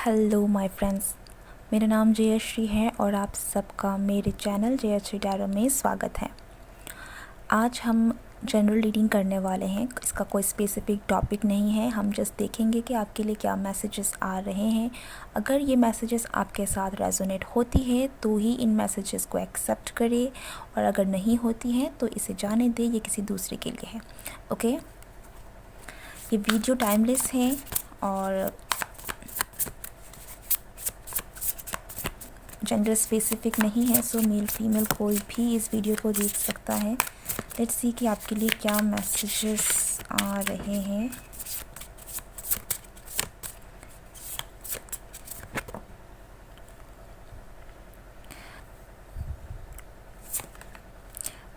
Hello my friends, मेरा नाम जयश्री है और आप सबका मेरे चैनल जयश्री टैरो में स्वागत है। आज हम जनरल रीडिंग करने वाले हैं। इसका कोई स्पेसिफिक टॉपिक नहीं है, हम जस्ट देखेंगे कि आपके लिए क्या मैसेजेस आ रहे हैं। अगर ये मैसेजेस आपके साथ रेजोनेट होती है तो ही इन मैसेजेस को एक्सेप्ट करें, और अगर नहीं होती हैं तो इसे जाने दें, ये किसी दूसरे के लिए है। ओके, ये वीडियो टाइमलेस है और जेंडर स्पेसिफिक नहीं है, सो मेल फीमेल कोई भी इस वीडियो को देख सकता है। लेट्स सी कि आपके लिए क्या मैसेजेस आ रहे हैं।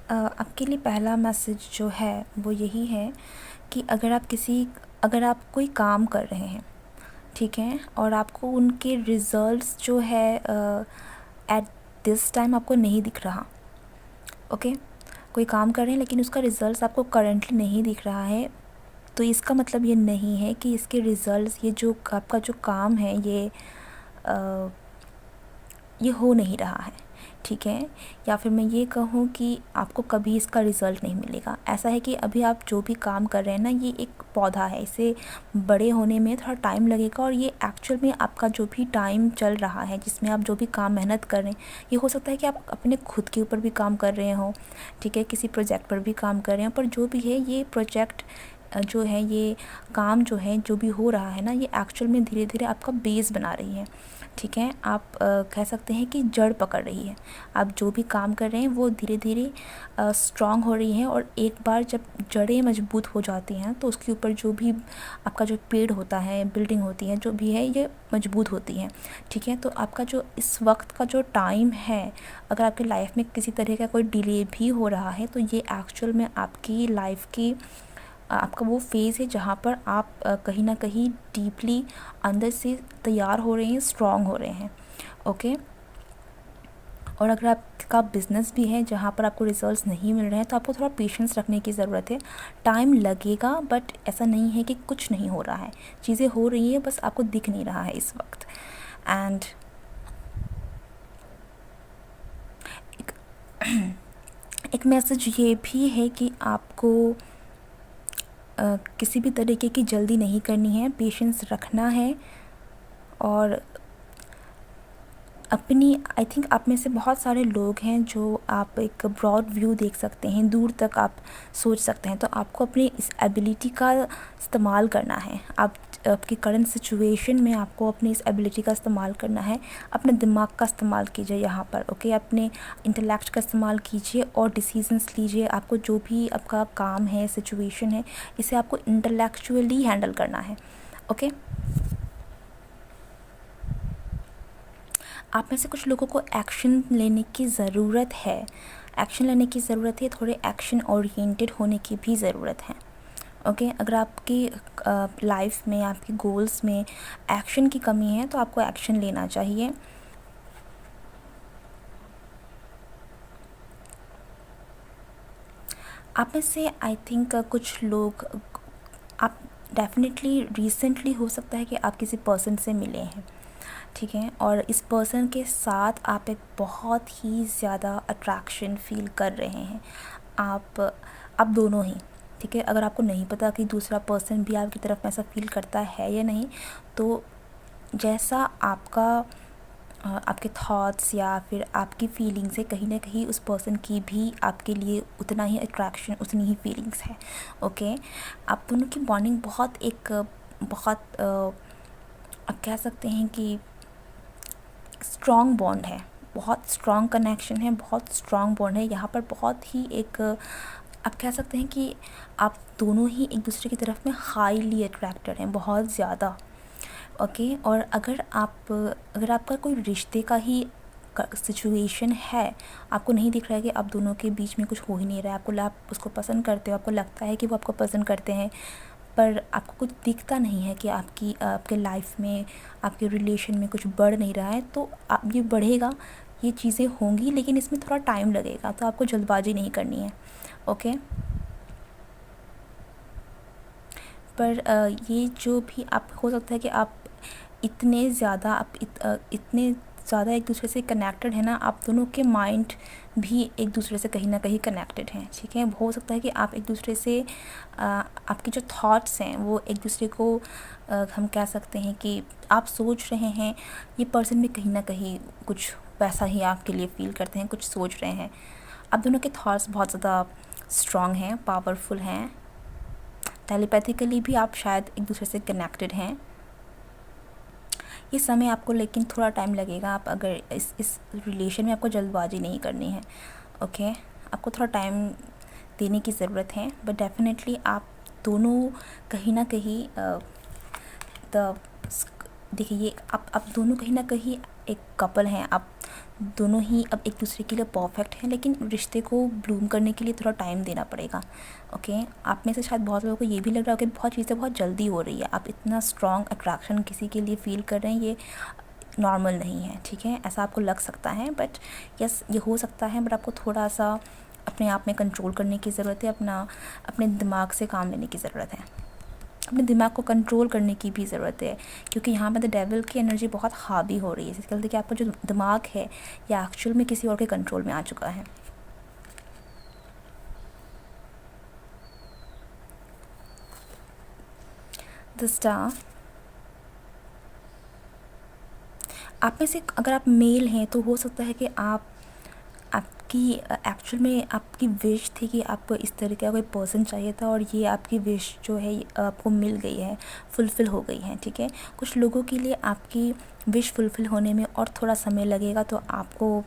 आपके लिए पहला मैसेज जो है वो यही है कि अगर आप कोई काम कर रहे हैं, ठीक है, और आपको उनके रिज़ल्ट्स जो है एट दिस टाइम आपको नहीं दिख रहा। ओके, कोई काम कर रहे हैं लेकिन उसका रिज़ल्ट्स आपको करंटली नहीं दिख रहा है, तो इसका मतलब ये नहीं है कि इसके रिज़ल्ट्स, ये जो आपका जो काम है ये हो नहीं रहा है, ठीक है। या फिर मैं ये कहूँ कि आपको कभी इसका रिज़ल्ट नहीं मिलेगा। ऐसा है कि अभी आप जो भी काम कर रहे हैं ना, ये एक पौधा है, इसे बड़े होने में थोड़ा टाइम लगेगा, और ये एक्चुअल में आपका जो भी टाइम चल रहा है जिसमें आप जो भी काम मेहनत कर रहे हैं, ये हो सकता है कि आप अपने खुद के ऊपर भी काम कर रहे हो, ठीक है, किसी प्रोजेक्ट पर भी काम कर रहे हैं, पर जो भी है ये प्रोजेक्ट जो है, ये काम जो है, जो भी हो रहा है ना, ये एक्चुअल में धीरे धीरे आपका बेस बना रही है, ठीक है। आप कह सकते हैं कि जड़ पकड़ रही है। आप जो भी काम कर रहे हैं वो धीरे धीरे स्ट्रॉन्ग हो रही हैं, और एक बार जब जड़ें मजबूत हो जाती हैं तो उसके ऊपर जो भी आपका जो पेड़ होता है, बिल्डिंग होती है, जो भी है, ये मजबूत होती है, ठीक है। तो आपका जो इस वक्त का जो टाइम है, अगर आपकी लाइफ में किसी तरह का कोई डिले भी हो रहा है, तो ये एक्चुअल में आपकी लाइफ की आपका वो फेज़ है जहाँ पर आप कहीं ना कहीं डीपली अंदर से तैयार हो रहे हैं, स्ट्रॉन्ग हो रहे हैं। ओके, और अगर आपका बिज़नेस भी है जहाँ पर आपको रिजल्ट्स नहीं मिल रहे हैं, तो आपको थोड़ा पेशेंस रखने की ज़रूरत है। टाइम लगेगा, बट ऐसा नहीं है कि कुछ नहीं हो रहा है, चीज़ें हो रही हैं, बस आपको दिख नहीं रहा है इस वक्त। एंड एक मैसेज ये भी है कि आपको किसी भी तरीके की जल्दी नहीं करनी है, पेशेंस रखना है, और अपनी आई थिंक आप में से बहुत सारे लोग हैं जो आप एक ब्रॉड व्यू देख सकते हैं, दूर तक आप सोच सकते हैं, तो आपको अपनी इस एबिलिटी का इस्तेमाल करना है। आपकी करंट सिचुएशन में आपको अपनी इस एबिलिटी का इस्तेमाल करना है। अपने दिमाग का इस्तेमाल कीजिए यहाँ पर, ओके, अपने इंटेलेक्ट का इस्तेमाल कीजिए और डिसीजंस लीजिए। आपको जो भी आपका काम है, सिचुएशन है, इसे आपको इंटेलेक्चुअली हैंडल करना है। ओके, आप में से कुछ लोगों को एक्शन लेने की ज़रूरत है, थोड़े एक्शन ओरिएंटेड होने की भी ज़रूरत है। ओके, अगर आपकी लाइफ में, आपकी गोल्स में एक्शन की कमी है, तो आपको एक्शन लेना चाहिए। आप में से आई थिंक कुछ लोग, आप डेफिनेटली रिसेंटली हो सकता है कि आप किसी पर्सन से मिले हैं, ठीक है, और इस पर्सन के साथ आप एक बहुत ही ज़्यादा अट्रैक्शन फील कर रहे हैं। आप दोनों ही, ठीक है। अगर आपको नहीं पता कि दूसरा पर्सन भी आपकी तरफ ऐसा फील करता है या नहीं, तो जैसा आपके थॉट्स या फिर आपकी फीलिंग्स है, कहीं ना कहीं उस पर्सन की भी आपके लिए उतना ही अट्रैक्शन, उतनी ही फीलिंग्स है। ओके, आप दोनों की बॉन्डिंग बहुत आप कह सकते हैं कि स्ट्रॉन्ग बॉन्ड है, बहुत स्ट्रॉन्ग कनेक्शन है, बहुत स्ट्रॉन्ग बॉन्ड है। यहाँ पर बहुत ही एक आप कह सकते हैं कि आप दोनों ही एक दूसरे की तरफ में हाईली अट्रैक्टेड हैं, बहुत ज़्यादा। ओके, और अगर आपका कोई रिश्ते का ही सिचुएशन है, आपको नहीं दिख रहा है कि आप दोनों के बीच में कुछ हो ही नहीं रहा है, आप उसको पसंद करते हो, आपको लगता है कि वो आपको पसंद करते हैं, पर आपको कुछ दिखता नहीं है कि आपके लाइफ में, आपके रिलेशन में कुछ बढ़ नहीं रहा है, तो आप ये बढ़ेगा, ये चीज़ें होंगी, लेकिन इसमें थोड़ा टाइम लगेगा, तो आपको जल्दबाजी नहीं करनी है। ओके, पर ये जो भी आप, हो सकता है कि आप इतने ज़्यादा इतने ज़्यादा एक दूसरे से कनेक्टेड है ना, आप दोनों के माइंड भी एक दूसरे से कहीं ना कहीं कनेक्टेड हैं, ठीक है। हो सकता है कि आप एक दूसरे से आपके जो थॉट्स हैं वो एक दूसरे को हम कह सकते हैं कि आप सोच रहे हैं, ये पर्सन भी कहीं ना कहीं कुछ वैसा ही आपके लिए फ़ील करते हैं, कुछ सोच रहे हैं। आप दोनों के थॉट्स बहुत ज़्यादा स्ट्रॉन्ग हैं, पावरफुल हैं। टेलीपैथिकली भी आप शायद एक दूसरे से कनेक्टेड हैं। ये समय आपको लेकिन थोड़ा टाइम लगेगा। आप अगर इस रिलेशन में आपको जल्दबाजी नहीं करनी है, ओके। आपको थोड़ा टाइम देने की ज़रूरत है, बट डेफिनेटली आप दोनों कहीं ना कहीं द देखिए, ये आप दोनों कहीं ना कहीं एक कपल हैं। आप दोनों ही अब एक दूसरे के लिए परफेक्ट हैं, लेकिन रिश्ते को ब्लूम करने के लिए थोड़ा टाइम देना पड़ेगा, ओके। आप में से शायद बहुत लोगों को ये भी लग रहा है कि बहुत चीज़ें बहुत जल्दी हो रही है, आप इतना स्ट्रॉन्ग अट्रैक्शन किसी के लिए फ़ील कर रहे हैं, ये नॉर्मल नहीं है, ठीक है। ऐसा आपको लग सकता है, बट यस, ये हो सकता है, बट आपको थोड़ा सा अपने आप में कंट्रोल करने की ज़रूरत है, अपने दिमाग से काम लेने की ज़रूरत है, अपने दिमाग को कंट्रोल करने की भी ज़रूरत है, क्योंकि यहाँ पे द डेविल की एनर्जी बहुत हावी हो रही है। इसके चलते कि आपका जो दिमाग है या एक्चुअल में किसी और के कंट्रोल में आ चुका है। द स्टार, आप में से अगर आप मेल हैं तो हो सकता है कि आपकी एक्चुअल में आपकी विश थी कि आपको इस तरह का कोई पर्सन चाहिए था, और ये आपकी विश जो है आपको मिल गई है, फुलफ़िल हो गई है, ठीक है। कुछ लोगों के लिए आपकी विश फुलफ़िल होने में और थोड़ा समय लगेगा, तो आपको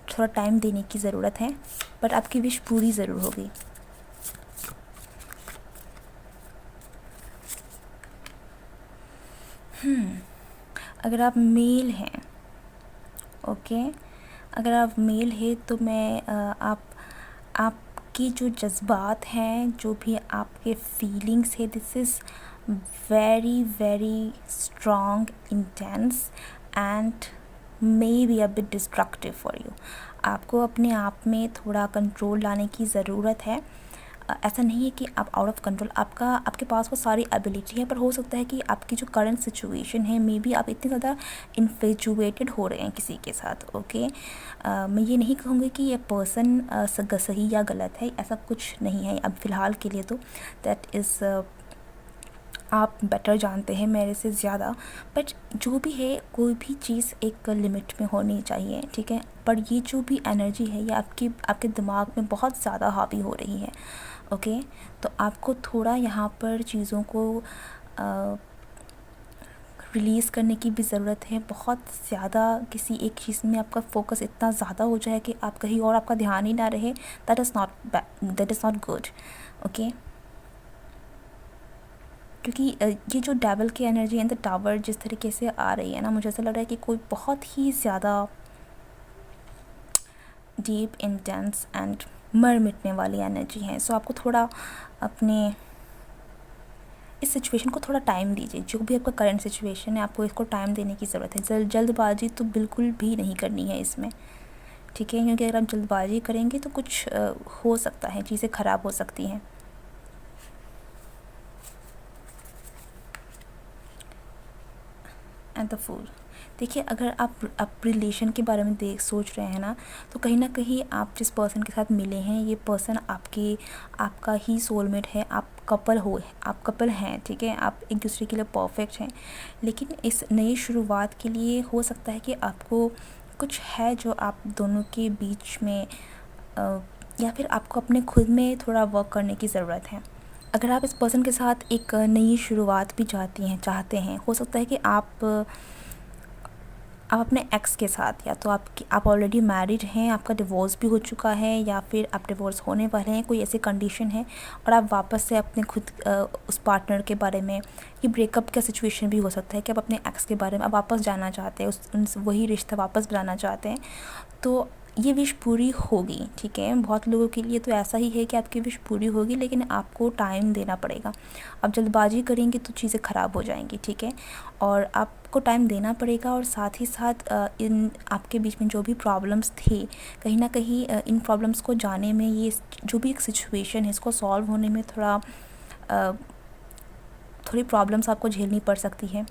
थोड़ा टाइम देने की ज़रूरत है, बट आपकी विश पूरी ज़रूर होगी। अगर आप मेल हैं, ओके, अगर आप मेल है तो मैं आपकी जो जज्बात हैं, जो भी आपके फीलिंग्स है, this is very very strong, intense and may be a bit destructive for you. आपको अपने आप में थोड़ा कंट्रोल लाने की ज़रूरत है। ऐसा नहीं है कि आप आउट ऑफ कंट्रोल, आपके पास वो सारी एबिलिटी है, पर हो सकता है कि आपकी जो करंट सिचुएशन है, मे बी आप इतने ज़्यादा इन्फेचुएटेड हो रहे हैं किसी के साथ, ओके। मैं ये नहीं कहूँगी कि ये पर्सन सही या गलत है, ऐसा कुछ नहीं है अब फ़िलहाल के लिए, तो दैट इज़ आप बेटर जानते हैं मेरे से ज़्यादा, बट जो भी है, कोई भी चीज़ एक लिमिट में होनी चाहिए, ठीक है। पर ये जो भी एनर्जी है, ये आपके दिमाग में बहुत ज़्यादा हावी हो रही है, ओके। तो आपको थोड़ा यहाँ पर चीज़ों को रिलीज़ करने की भी ज़रूरत है। बहुत ज़्यादा किसी एक चीज़ में आपका फोकस इतना ज़्यादा हो जाए कि आप कहीं और आपका ध्यान ही ना रहे, that is not good, okay. क्योंकि ये जो डेविल की एनर्जी एंड द टावर जिस तरीके से आ रही है ना, मुझे ऐसा लग रहा है कि कोई बहुत ही ज़्यादा डीप, इंटेंस एंड मर मिटने वाली एनर्जी है। सो आपको थोड़ा अपने इस सिचुएशन को थोड़ा टाइम दीजिए। जो भी आपका करंट सिचुएशन है, आपको इसको टाइम देने की ज़रूरत है। जल्दबाजी तो बिल्कुल भी नहीं करनी है इसमें, ठीक है, क्योंकि अगर आप जल्दबाजी करेंगे तो कुछ हो सकता है, चीज़ें ख़राब हो सकती हैं। एंड द फूल, देखिए, अगर आप रिलेशन के बारे में सोच रहे हैं ना, तो कहीं ना कहीं आप जिस पर्सन के साथ मिले हैं, ये पर्सन आपका ही सोलमेट है। आप कपल हैं, ठीक है, आप एक दूसरे के लिए परफेक्ट हैं। लेकिन इस नई शुरुआत के लिए हो सकता है कि आपको कुछ है जो आप दोनों के बीच में या फिर आपको अपने खुद में थोड़ा वर्क करने की ज़रूरत है। अगर आप इस पर्सन के साथ एक नई शुरुआत भी चाहते हैं, हो सकता है कि आप अपने एक्स के साथ, या तो आप ऑलरेडी मैरिड हैं, आपका डिवोर्स भी हो चुका है, या फिर आप डिवोर्स होने वाले हैं, कोई ऐसी कंडीशन है, और आप वापस से अपने खुद उस पार्टनर के बारे में, ये ब्रेकअप का सिचुएशन भी हो सकता है कि आप अपने एक्स के बारे में आप वापस जानना चाहते हैं, वही रिश्ता वापस बनाना चाहते हैं, तो ये विश पूरी होगी, ठीक है। बहुत लोगों के लिए तो ऐसा ही है कि आपकी विश पूरी होगी, लेकिन आपको टाइम देना पड़ेगा। आप जल्दबाजी करेंगे तो चीज़ें ख़राब हो जाएंगी, ठीक है, और आपको टाइम देना पड़ेगा। और साथ ही साथ इन आपके बीच में जो भी प्रॉब्लम्स थे, कहीं ना कहीं इन प्रॉब्लम्स को जाने में, ये जो भी एक सिचुएशन है, इसको सॉल्व होने में थोड़ी प्रॉब्लम्स आपको झेलनी पड़ सकती है।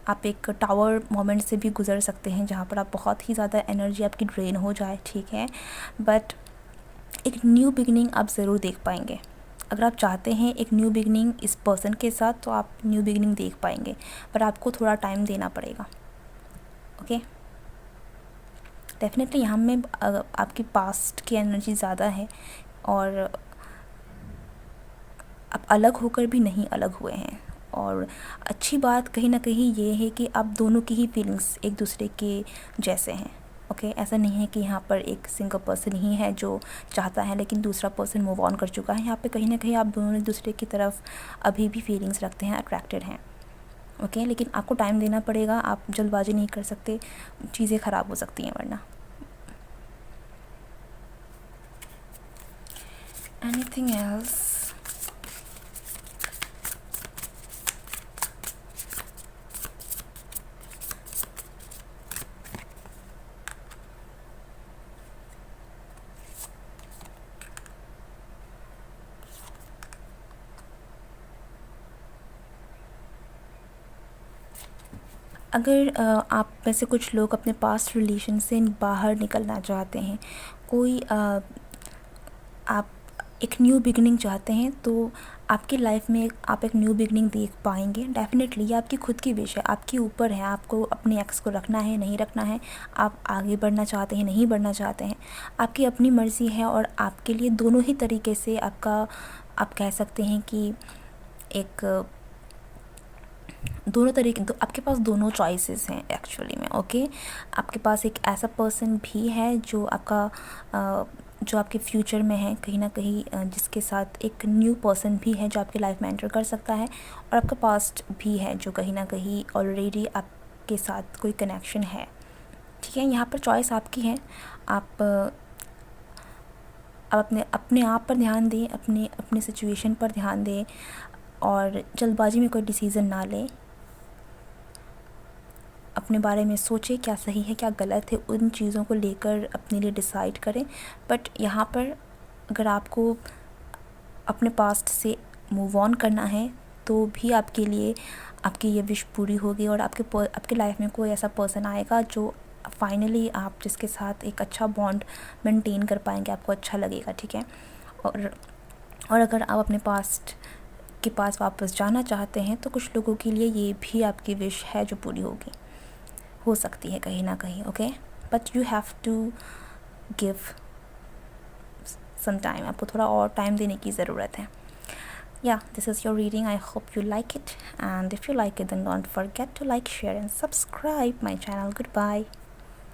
आप एक टावर मोमेंट से भी गुज़र सकते हैं जहाँ पर आप बहुत ही ज़्यादा एनर्जी आपकी ड्रेन हो जाए, ठीक है, बट एक न्यू बिगिनिंग आप ज़रूर देख पाएंगे। अगर आप चाहते हैं एक न्यू बिगिनिंग इस पर्सन के साथ, तो आप न्यू बिगिनिंग देख पाएंगे, पर आपको थोड़ा टाइम देना पड़ेगा। ओके, डेफिनेटली यहाँ में आपकी पास्ट की एनर्जी ज़्यादा है, और आप अलग होकर भी नहीं अलग हुए हैं। और अच्छी बात कहीं ना कहीं ये है कि आप दोनों की ही फीलिंग्स एक दूसरे के जैसे हैं। ओके, ऐसा नहीं है कि यहाँ पर एक सिंगल पर्सन ही है जो चाहता है लेकिन दूसरा पर्सन मूव ऑन कर चुका है। यहाँ पे कहीं ना कहीं आप दोनों एक दूसरे की तरफ अभी भी फीलिंग्स रखते हैं, अट्रैक्टेड हैं। ओके, लेकिन आपको टाइम देना पड़ेगा, आप जल्दबाजी नहीं कर सकते, चीज़ें ख़राब हो सकती हैं वरना। Anything else? अगर आप में से कुछ लोग अपने पास्ट रिलेशन से बाहर निकलना चाहते हैं, कोई आप एक न्यू बिगिनिंग चाहते हैं, तो आपकी लाइफ में आप एक न्यू बिगिनिंग देख पाएंगे डेफिनेटली। ये आपकी खुद की विश है, आपके ऊपर है, आपको अपने एक्स को रखना है नहीं रखना है, आप आगे बढ़ना चाहते हैं नहीं बढ़ना चाहते हैं, आपकी अपनी मर्ज़ी है। और आपके लिए दोनों ही तरीके से आप कह सकते हैं कि एक दोनों तरीके आपके पास दोनों चॉइसेस हैं एक्चुअली में। ओके, आपके पास एक ऐसा पर्सन भी है जो आपके फ्यूचर में है कहीं ना कहीं, जिसके साथ एक न्यू पर्सन भी है जो आपकी लाइफ में एंटर कर सकता है, और आपका पास्ट भी है जो कहीं ना कहीं ऑलरेडी आपके साथ कोई कनेक्शन है, ठीक है। यहाँ पर चॉइस आपकी है। आप अपने आप पर ध्यान दें, अपने सिचुएशन पर ध्यान दें, और जल्दबाजी में कोई डिसीज़न ना लें। अपने बारे में सोचें क्या सही है क्या गलत है, उन चीज़ों को लेकर अपने लिए डिसाइड करें। बट यहाँ पर अगर आपको अपने पास्ट से मूव ऑन करना है, तो भी आपके लिए आपकी ये विश पूरी होगी, और आपके लाइफ में कोई ऐसा पर्सन आएगा जो फाइनली आप जिसके साथ एक अच्छा बॉन्ड मेंटेन कर पाएंगे, आपको अच्छा लगेगा, ठीक है। और अगर आप अपने पास्ट के पास वापस जाना चाहते हैं, तो कुछ लोगों के लिए ये भी आपकी विश है जो पूरी हो सकती है कहीं ना कहीं। Okay, but you have to give some time, आपको थोड़ा और टाइम देने की ज़रूरत है। Yeah, this is your reading. I hope you like it, and if you like it, then don't forget to like, share and subscribe my channel. Goodbye.